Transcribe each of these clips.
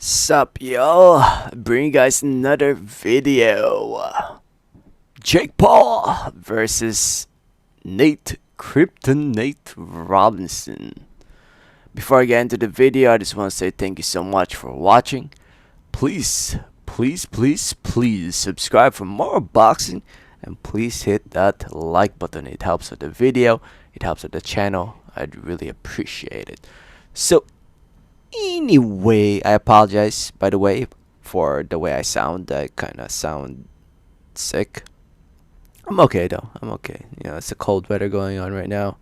Sup y'all, bring you guys another video. Jake Paul versus Nate Robinson. Before I get into the video, I just want to say thank you so much for watching. Please subscribe for more boxing, and please hit that like button. It helps with the video, it helps with the channel. I'd really appreciate it. So anyway, I apologize, by the way, for the way I sound. I kind of sound sick. I'm okay though. I'm okay. It's a cold weather going on right now.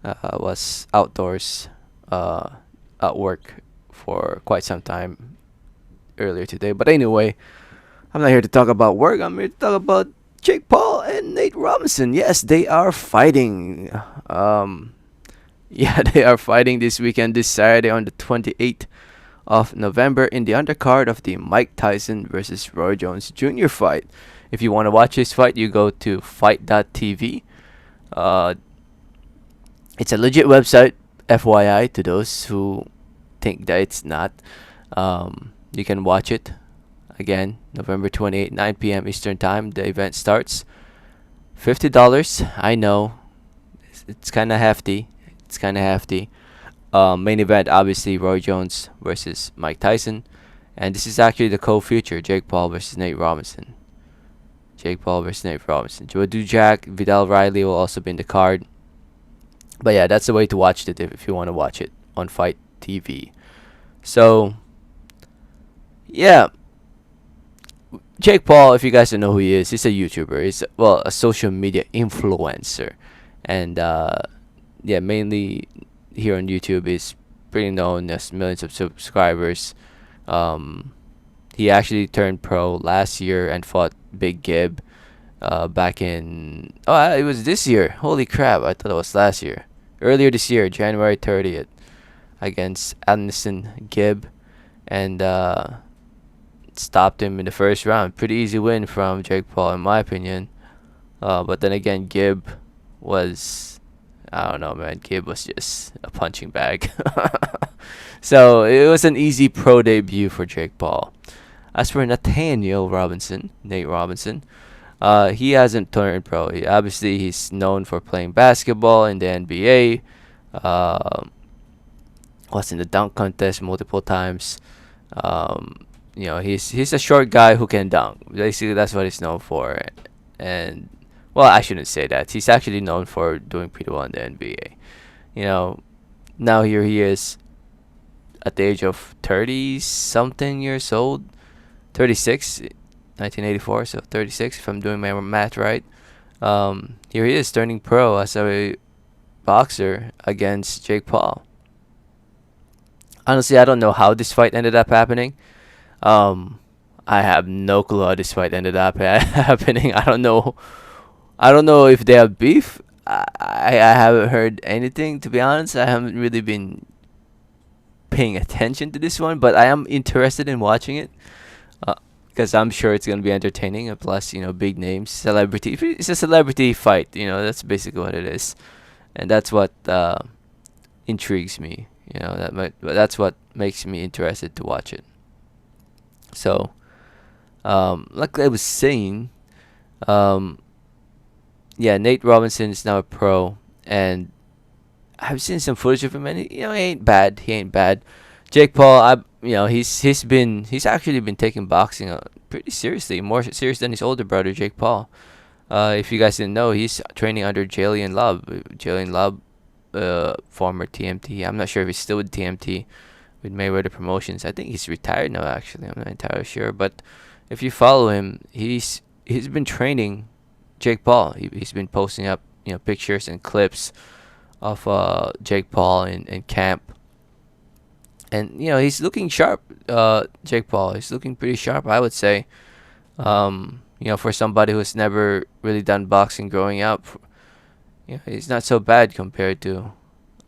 I was outdoors, at work for quite some time earlier today. But anyway, I'm not here to talk about work. I'm here to talk about Jake Paul and Nate Robinson. Yes, they are fighting. Yeah, they are fighting this weekend, this Saturday on the 28th of November in the undercard of the Mike Tyson versus Roy Jones Jr. fight. If you want to watch this fight, you go to fight.tv. It's a legit website, FYI, to those who think that it's not. You can watch it. Again, November 28th, 9 p.m. Eastern Time. The event starts. $50. I know. It's kind of hefty. Main event, obviously, Roy Jones versus Mike Tyson. And this is actually the co-feature, Jake Paul versus Nate Robinson. Joe Dujak, Vidal Riley will also be in the card. But yeah, that's the way to watch it if you want to watch it on Fight TV. So, yeah. Jake Paul, if you guys don't know who he is, he's a YouTuber. He's, a social media influencer. And, yeah, mainly here on YouTube is pretty known, as millions of subscribers. He actually turned pro last year and fought Big Gib back in it was this year. Holy crap, I thought it was last year. Earlier this year, January 30th, against Anderson Gib, and stopped him in the first round. Pretty easy win from Jake Paul in my opinion. But then again, Gib was, I don't know, man. Gib was just a punching bag. So it was an easy pro debut for Jake Paul. As for Nate Robinson, he hasn't turned pro. Obviously, he's known for playing basketball in the NBA. Was in the dunk contest multiple times. He's a short guy who can dunk. Basically, that's what he's known for. And I shouldn't say that. He's actually known for doing pretty well in the NBA. Now here he is at the age of 30-something years old. 36, 1984, so 36, if I'm doing my math right. Here he is turning pro as a boxer against Jake Paul. Honestly, I don't know how this fight ended up happening. I have no clue how this fight ended up happening. I don't know if they have beef. I haven't heard anything, to be honest. I haven't really been paying attention to this one, but I am interested in watching it because I'm sure it's going to be entertaining. And plus, big names, celebrity. It's a celebrity fight. That's basically what it is, and that's what intrigues me. That's what makes me interested to watch it. So, like I was saying, Nate Robinson is now a pro, and I've seen some footage of him, and he ain't bad. Jake Paul, he's actually been taking boxing pretty seriously, more serious than his older brother Jake Paul. If you guys didn't know, he's training under Jalen Love, former TMT. I'm not sure if he's still with TMT, with Mayweather Promotions. I think he's retired now. Actually, I'm not entirely sure, but if you follow him, he's been training Jake Paul. He's been posting up pictures and clips of Jake Paul in camp, and he's looking sharp. Jake Paul, he's looking pretty sharp, I would say. For somebody who's never really done boxing growing up, he's not so bad compared to,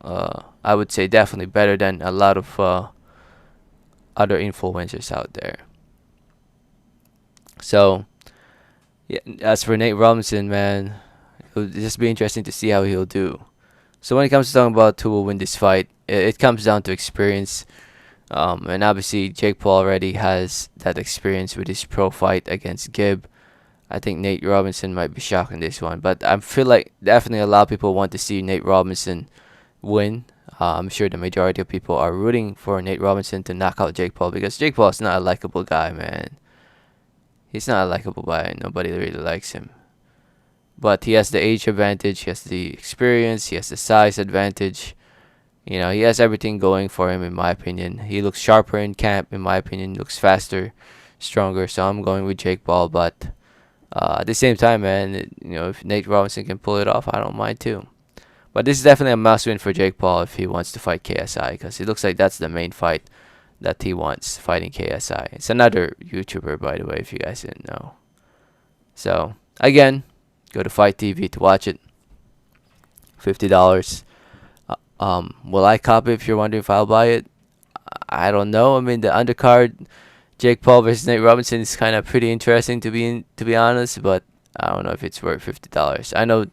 I would say, definitely better than a lot of other influencers out there. So, yeah, as for Nate Robinson, man, it'll just be interesting to see how he'll do. So when it comes to talking about who will win this fight, it comes down to experience. And obviously Jake Paul already has that experience with his pro fight against Gibb. I think Nate Robinson might be shocked in this one, but I feel like definitely a lot of people want to see Nate Robinson win. I'm sure the majority of people are rooting for Nate Robinson to knock out Jake Paul because Jake Paul is not a likable guy, man. He's not a likable guy. Nobody really likes him. But he has the age advantage, he has the experience, he has the size advantage. You know, he has everything going for him, in my opinion. He looks sharper in camp, in my opinion. Looks faster, stronger. So I'm going with Jake Paul. But at the same time, man, if Nate Robinson can pull it off, I don't mind too. But this is definitely a must win for Jake Paul if he wants to fight KSI, because it looks like that's the main fight that he wants, fighting KSI. It's another YouTuber, by the way, if you guys didn't know. So again, go to Fight TV to watch it. $50. Will I copy if you're wondering if I'll buy it? I don't know. I mean, the undercard, Jake Paul versus Nate Robinson, is kind of pretty interesting to be honest, but I don't know if it's worth $50. I know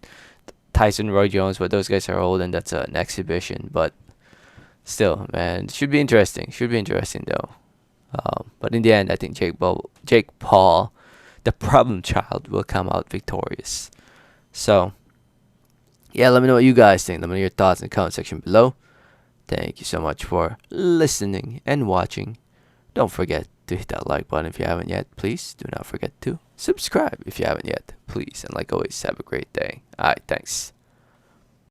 Tyson, Roy Jones, but those guys are old and that's an exhibition. But still, man, it should be interesting. Should be interesting though. But in the end, I think Jake Paul, the problem child, will come out victorious. So yeah, let me know what you guys think. Let me know your thoughts in the comment section below. Thank you so much for listening and watching. Don't forget to hit that like button if you haven't yet. Please do not forget to subscribe if you haven't yet. Please. And like always, have a great day. Alright, thanks.